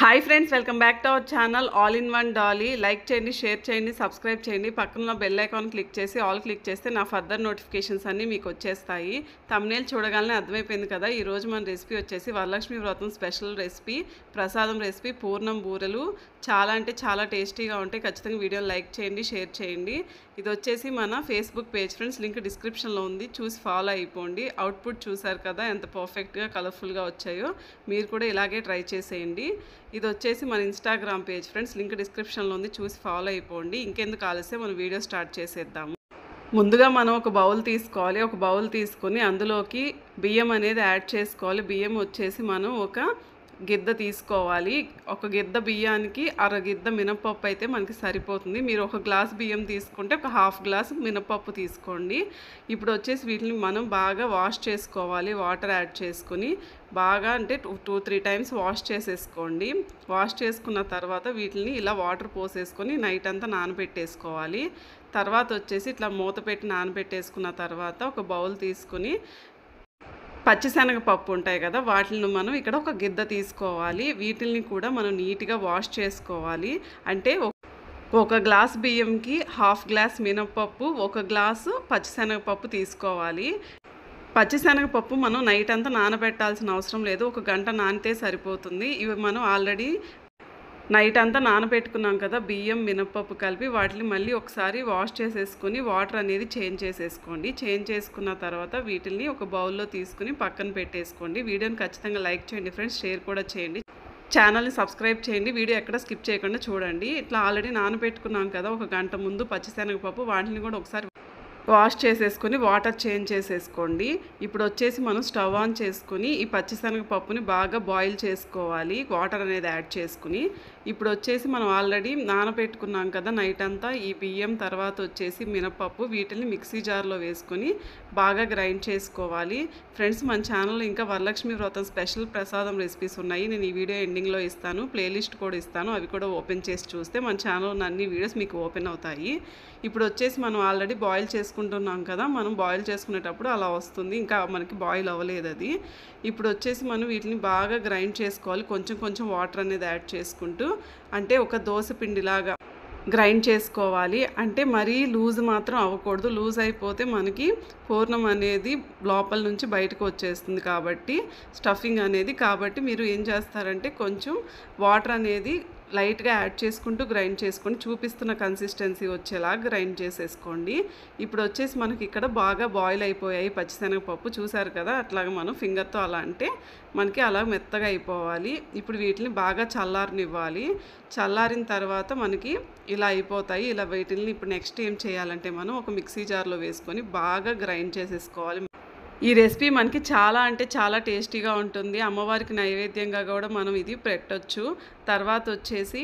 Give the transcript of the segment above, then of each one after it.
Hi friends, welcome back to our channel all in one Dolly. Like చేయండి, share చేయండి, subscribe చేయండి. పక్కన bell icon click చేసి all click చేస్తే నా ఫర్దర్ నోటిఫికేషన్స్ అన్నీ మీకు వచ్చేస్తాయి. థంబ్నెయిల్ చూడగానే అర్థమైపోయింది కదా. ఈరోజు మన రెసిపీ వచ్చేసి వరలక్ష్మి వ్రతం స్పెషల్ రెసిపీ, ప్రసాదం రెసిపీ, పూర్ణం బూరెలు. చాలా అంటే చాలా టేస్టీగా ఉంటాయి. ఖచ్చితంగా వీడియోని లైక్ చేయండి, షేర్ చేయండి. ఇది వచ్చేసి మన ఫేస్బుక్ పేజ్ ఫ్రెండ్స్, లింక్ డిస్క్రిప్షన్లో ఉంది, చూసి ఫాలో అయిపోండి. అవుట్పుట్ చూసారు కదా ఎంత పర్ఫెక్ట్గా కలర్ఫుల్గా వచ్చాయో. మీరు కూడా ఇలాగే ట్రై చేసేయండి. ఇది వచ్చేసి మన ఇన్స్టాగ్రామ్ పేజ్ ఫ్రెండ్స్, లింక్ డిస్క్రిప్షన్లో ఉంది, చూసి ఫాలో అయిపోండి. ఇంకెందుకు ఆలస్యం, మనం వీడియో స్టార్ట్ చేసేద్దాము. ముందుగా మనం ఒక బౌల్ తీసుకోవాలి. ఒక బౌల్ తీసుకొని అందులోకి బియ్యం అనేది యాడ్ చేసుకోవాలి. బియ్యం వచ్చేసి మనం ఒక గిద్ద తీసుకోవాలి. ఒక గిద్ద బియ్యానికి అరగిద్ద మినపప్పు అయితే మనకి సరిపోతుంది. మీరు ఒక గ్లాస్ బియ్యం తీసుకుంటే ఒక హాఫ్ గ్లాస్ మినపప్పు తీసుకోండి. ఇప్పుడు వచ్చేసి వీటిని మనం బాగా వాష్ చేసుకోవాలి. వాటర్ యాడ్ చేసుకుని బాగా అంటే 2-3 టైమ్స్ వాష్ చేసేసుకోండి. వాష్ చేసుకున్న తర్వాత వీటిని ఇలా వాటర్ పోసేసుకొని నైట్ అంతా నానబెట్టేసుకోవాలి. తర్వాత వచ్చేసి ఇట్లా మూత పెట్టి నానబెట్టేసుకున్న తర్వాత ఒక బౌల్ తీసుకుని పచ్చిశనగపప్పు ఉంటాయి కదా, వాటిని మనం ఇక్కడ ఒక గిద్ద తీసుకోవాలి. వీటిని కూడా మనం నీట్గా వాష్ చేసుకోవాలి. అంటే ఒక గ్లాస్ బియ్యంకి హాఫ్ గ్లాస్ మినపప్పు, ఒక గ్లాసు పచ్చిశనగపప్పు తీసుకోవాలి. పచ్చిశనగపప్పు మనం నైట్ అంతా నానబెట్టాల్సిన అవసరం లేదు, ఒక గంట నానితే సరిపోతుంది. ఇవి మనం ఆల్రెడీ నైట్ అంతా నానబెట్టుకున్నాం కదా, బియ్యం మినపప్పు కలిపి వాటిని మళ్ళీ ఒకసారి వాష్ చేసేసుకొని వాటర్ అనేది చేంజ్ చేసేసుకోండి. చేంజ్ చేసుకున్న తర్వాత వీటిని ఒక బౌల్లో తీసుకుని పక్కన పెట్టేసుకోండి. వీడియోని ఖచ్చితంగా లైక్ చేయండి ఫ్రెండ్స్, షేర్ కూడా చేయండి. ఛానల్ని సబ్స్క్రైబ్ చేయండి. వీడియో ఎక్కడ స్కిప్ చేయకుండా చూడండి. ఇట్లా ఆల్రెడీ నానబెట్టుకున్నాం కదా ఒక గంట ముందు పచ్చిశనగపప్పు, వాటిని కూడా ఒకసారి వాష్ చేసేసుకొని వాటర్ చేంజ్ చేసేసుకోండి. ఇప్పుడు వచ్చేసి మనం స్టవ్ ఆన్ చేసుకుని ఈ పచ్చిశనగపప్పుని బాగా బాయిల్ చేసుకోవాలి, వాటర్ అనేది యాడ్ చేసుకుని. ఇప్పుడు వచ్చేసి మనం ఆల్రెడీ నానబెట్టుకున్నాం కదా నైట్ అంతా ఈ బియ్యం, తర్వాత వచ్చేసి మినపప్పు, వీటిని మిక్సీ జార్లో వేసుకొని బాగా గ్రైండ్ చేసుకోవాలి. ఫ్రెండ్స్, మన ఛానల్లో ఇంకా వరలక్ష్మి వ్రతం స్పెషల్ ప్రసాదం రెసిపీస్ ఉన్నాయి. నేను ఈ వీడియో ఎండింగ్లో ఇస్తాను, ప్లేలిస్ట్ కూడా ఇస్తాను. అవి కూడా ఓపెన్ చేసి చూస్తే మన ఛానల్లో ఉన్న అన్ని వీడియోస్ మీకు ఓపెన్ అవుతాయి. ఇప్పుడు వచ్చేసి మనం ఆల్రెడీ బాయిల్ చేసుకుంటున్నాం కదా, మనం బాయిల్ చేసుకునేటప్పుడు అలా వస్తుంది, ఇంకా మనకి బాయిల్ అవ్వలేదు అది. ఇప్పుడు వచ్చేసి మనం వీటిని బాగా గ్రైండ్ చేసుకోవాలి, కొంచెం కొంచెం వాటర్ అనేది యాడ్ చేసుకుంటూ. అంటే ఒక దోశ పిండిలాగా గ్రైండ్ చేసుకోవాలి. అంటే మరీ లూజ్ మాత్రం అవ్వకూడదు. లూజ్ అయిపోతే మనకి పూర్ణం అనేది లోపల నుంచి బయటకు వచ్చేస్తుంది కాబట్టి స్టఫింగ్ అనేది. కాబట్టి మీరు ఏం చేస్తారంటే కొంచెం వాటర్ అనేది లైట్గా యాడ్ చేసుకుంటూ గ్రైండ్ చేసుకొని చూపిస్తున్న కన్సిస్టెన్సీ వచ్చేలా గ్రైండ్ చేసేసుకోండి. ఇప్పుడు వచ్చేసి మనకి ఇక్కడ బాగా బాయిల్ అయిపోయాయి పచ్చిశనగపప్పు, చూసారు కదా. అట్లాగా మనం ఫింగర్తో అలా అంటే మనకి అలా మెత్తగా అయిపోవాలి. ఇప్పుడు వీటిని బాగా చల్లారనివ్వాలి. చల్లారిన తర్వాత మనకి ఇలా అయిపోతాయి. ఇలా వీటిని ఇప్పుడు నెక్స్ట్ ఏం చేయాలంటే మనం ఒక మిక్సీ జార్లో వేసుకొని బాగా గ్రైండ్ చేసేసుకోవాలి. ఈ రెసిపీ మనకి చాలా అంటే చాలా టేస్టీగా ఉంటుంది. అమ్మవారికి నైవేద్యంగా కూడా మనం ఇది పెట్టొచ్చు. తర్వాత వచ్చేసి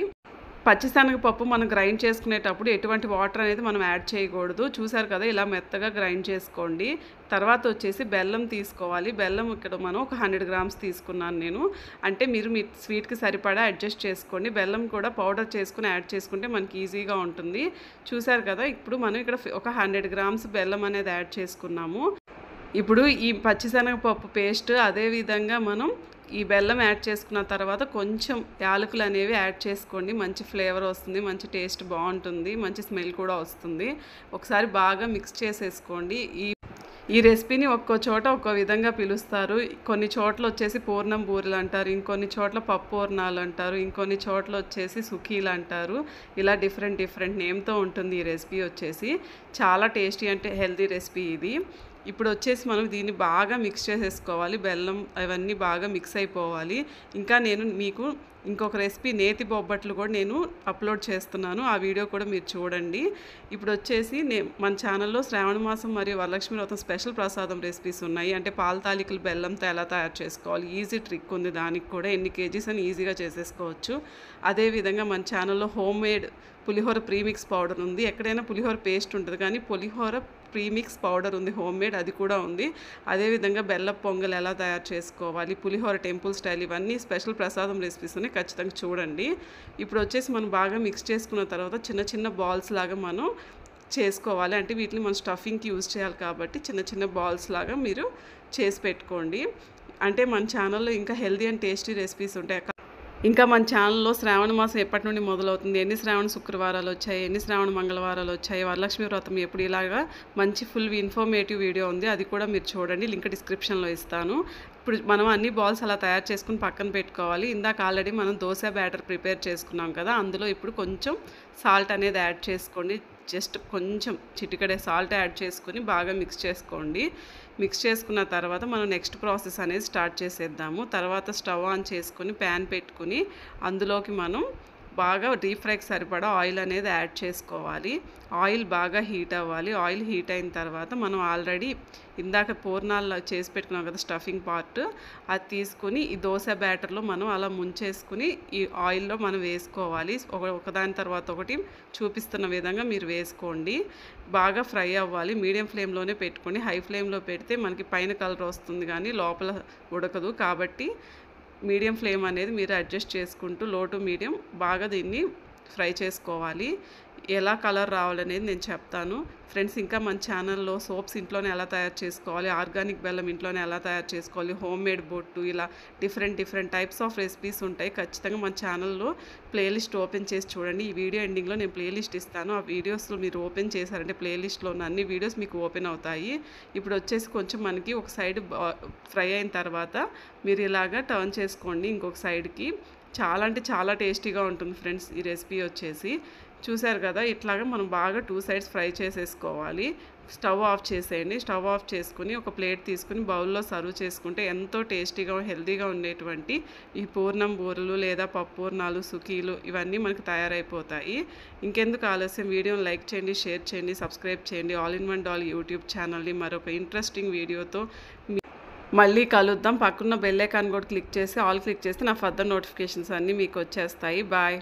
పచ్చిశనగపప్పు మనం గ్రైండ్ చేసుకునేటప్పుడు ఎటువంటి వాటర్ అనేది మనం యాడ్ చేయకూడదు. చూసారు కదా, ఇలా మెత్తగా గ్రైండ్ చేసుకోండి. తర్వాత వచ్చేసి బెల్లం తీసుకోవాలి. బెల్లం ఇక్కడ మనం ఒక 100 గ్రామ్స్ తీసుకున్నాను నేను. అంటే మీరు మీ స్వీట్కి సరిపడా అడ్జస్ట్ చేసుకోండి. బెల్లం కూడా పౌడర్ చేసుకుని యాడ్ చేసుకుంటే మనకి ఈజీగా ఉంటుంది. చూసారు కదా, ఇప్పుడు మనం ఇక్కడ ఒక 100 గ్రామ్స్ బెల్లం అనేది యాడ్ చేసుకున్నాము. ఇప్పుడు ఈ పచ్చిశనగపప్పు పేస్ట్, అదేవిధంగా మనం ఈ బెల్లం యాడ్ చేసుకున్న తర్వాత కొంచెం యాలకులు అనేవి యాడ్ చేసుకోండి. మంచి ఫ్లేవర్ వస్తుంది, మంచి టేస్ట్ బాగుంటుంది, మంచి స్మెల్ కూడా వస్తుంది. ఒకసారి బాగా మిక్స్ చేసేసుకోండి. ఈ రెసిపీని ఒక్కో చోట ఒక్కో విధంగా పిలుస్తారు. కొన్ని చోట్ల వచ్చేసి పూర్ణం బూరెలు అంటారు, ఇంకొన్ని చోట్ల పప్పు పూర్ణాలు అంటారు, ఇంకొన్ని చోట్ల వచ్చేసి సుఖీలు అంటారు. ఇలా డిఫరెంట్ నేమ్తో ఉంటుంది ఈ రెసిపీ వచ్చేసి. చాలా టేస్టీ అంటే హెల్తీ రెసిపీ ఇది. ఇప్పుడు వచ్చేసి మనం దీన్ని బాగా మిక్స్ చేసేసుకోవాలి. బెల్లం అవన్నీ బాగా మిక్స్ అయిపోవాలి. ఇంకా నేను మీకు ఇంకొక రెసిపీ నేతి బొబ్బట్లు కూడా నేను అప్లోడ్ చేస్తున్నాను, ఆ వీడియో కూడా మీరు చూడండి. ఇప్పుడు వచ్చేసి మన ఛానల్లో శ్రావణ మాసం మరియు వరలక్ష్మి వ్రతం స్పెషల్ ప్రసాదం రెసిపీస్ ఉన్నాయి. అంటే పాల తాలికలు బెల్లంతో ఎలా తయారు చేసుకోవాలి, ఈజీ ట్రిక్ ఉంది దానికి కూడా. ఎన్ని కేజీస్ అని ఈజీగా చేసేసుకోవచ్చు. అదేవిధంగా మన ఛానల్లో హోమ్ మేడ్ పులిహోర ప్రీమిక్స్ పౌడర్ ఉంది. ఎక్కడైనా పులిహోర పేస్ట్ ఉంటుంది, కానీ పులిహోర ప్రీమిక్స్ పౌడర్ ఉంది హోమ్ మేడ్, అది కూడా ఉంది. అదేవిధంగా బెల్లం పొంగల్ ఎలా తయారు చేసుకోవాలి, పులిహోర టెంపుల్ స్టైల్, ఇవన్నీ స్పెషల్ ప్రసాదం రెసిపీస్ ఉన్నాయి, ఖచ్చితంగా చూడండి. ఇప్పుడు వచ్చేసి మనం బాగా మిక్స్ చేసుకున్న తర్వాత చిన్న చిన్న బాల్స్ లాగా మనం చేసుకోవాలి. అంటే వీటిని మనం స్టఫింగ్కి యూజ్ చేయాలి కాబట్టి చిన్న చిన్న బాల్స్ లాగా మీరు చేసి పెట్టుకోండి. అంటే మన ఛానల్లో ఇంకా హెల్తీ అండ్ టేస్టీ రెసిపీస్ ఉంటాయి. ఇంకా మన ఛానల్‌లో శ్రావణ మాసం ఎప్పటి నుండి మొదలవుతుంది, ఎన్ని శ్రావణ శుక్రవారాలు వచ్చాయి, ఎన్ని శ్రావణ మంగళవారాలు వచ్చాయి, వరలక్ష్మి వ్రతం ఎప్పుడు, ఇలాగా మంచి ఫుల్ ఇన్ఫర్మేటివ్ వీడియో ఉంది. అది కూడా మీరు చూడండి, లింక్ డిస్క్రిప్షన్‌లో ఇస్తాను. ఇప్పుడు మనం అన్ని బాల్స్ అలా తయారు చేసుకుని పక్కన పెట్టుకోవాలి. ఇందాక ఆల్రెడీ మనం దోస బ్యాటర్ ప్రిపేర్ చేసుకున్నాం కదా, అందులో ఇప్పుడు కొంచెం సాల్ట్ అనేది యాడ్ చేసుకోండి. జస్ట్ కొంచెం చిటికెడే సాల్ట్ యాడ్ చేసుకొని బాగా మిక్స్ చేసుకోండి. మిక్స్ చేసుకున్న తర్వాత మనం నెక్స్ట్ ప్రాసెస్ అనేది స్టార్ట్ చేసేద్దాము. తర్వాత స్టవ్ ఆన్ చేసుకొని ప్యాన్ పెట్టుకుని అందులోకి మనం బాగా డీప్ ఫ్రైకి సరిపడా ఆయిల్ అనేది యాడ్ చేసుకోవాలి. ఆయిల్ బాగా హీట్ అవ్వాలి. ఆయిల్ హీట్ అయిన తర్వాత మనం ఆల్రెడీ ఇందాక పూర్ణాలు చేసి పెట్టుకున్నాం కదా స్టఫింగ్ పార్ట్, అది తీసుకుని ఈ దోశ బ్యాటర్లో మనం అలా ముంచేసుకుని ఈ ఆయిల్లో మనం వేసుకోవాలి. ఒకదాని తర్వాత ఒకటి చూపిస్తున్న విధంగా మీరు వేసుకోండి. బాగా ఫ్రై అవ్వాలి. మీడియం ఫ్లేమ్లోనే పెట్టుకొని, హై ఫ్లేమ్లో పెడితే మనకి పైన కలర్ వస్తుంది కానీ లోపల ఉడకదు. కాబట్టి మీడియం ఫ్లేమ్ అనేది మీరు అడ్జస్ట్ చేసుకుంటూ లో టు మీడియం బాగా దీన్ని ఫ్రై చేసుకోవాలి. ఎలా కలర్ రావాలనేది నేను చెప్తాను ఫ్రెండ్స్. ఇంకా మన ఛానల్లో సోప్స్ ఇంట్లోనే ఎలా తయారు చేసుకోవాలి, ఆర్గానిక్ బెల్లం ఇంట్లోనే ఎలా తయారు చేసుకోవాలి, హోమ్ మేడ్ బొట్టు, ఇలా డిఫరెంట్ టైప్స్ ఆఫ్ రెసిపీస్ ఉంటాయి. ఖచ్చితంగా మన ఛానల్లో ప్లేలిస్ట్ ఓపెన్ చేసి చూడండి. ఈ వీడియో ఎండింగ్లో నేను ప్లేలిస్ట్ ఇస్తాను. ఆ వీడియోస్లో మీరు ఓపెన్ చేశారంటే ప్లేలిస్ట్లో ఉన్న అన్ని వీడియోస్ మీకు ఓపెన్ అవుతాయి. ఇప్పుడు వచ్చేసి కొంచెం మనకి ఒక సైడ్ ఫ్రై అయిన తర్వాత మీరు ఇలాగా టర్న్ చేసుకోండి ఇంకొక సైడ్కి. చాలా అంటే చాలా టేస్టీగా ఉంటుంది ఫ్రెండ్స్ ఈ రెసిపీ వచ్చేసి. చూసారు కదా, ఇట్లాగా మనం బాగా 2 సైడ్స్ ఫ్రై చేసేసుకోవాలి. స్టవ్ ఆఫ్ చేసేయండి. స్టవ్ ఆఫ్ చేసుకుని ఒక ప్లేట్ తీసుకుని బౌల్లో సర్వ్ చేసుకుంటే ఎంతో టేస్టీగా హెల్తీగా ఉండేటువంటి ఈ పూర్ణం బూరెలు లేదా పప్పూర్ణాలు, సుఖీలు ఇవన్నీ మనకు తయారైపోతాయి. ఇంకెందుకు ఆలస్యం, వీడియోని లైక్ చేయండి, షేర్ చేయండి, సబ్స్క్రైబ్ చేయండి. All in one doll YouTube ఛానల్ని మరొక ఇంట్రెస్టింగ్ వీడియోతో మళ్ళీ కలుద్దాం. పక్కన బెల్ ఐకాన్ కూడా క్లిక్ చేసి ఆల్ క్లిక్ చేస్తే నా ఫర్దర్ నోటిఫికేషన్స్ అన్నీ మీకు వచ్చేస్తాయి. బాయ్.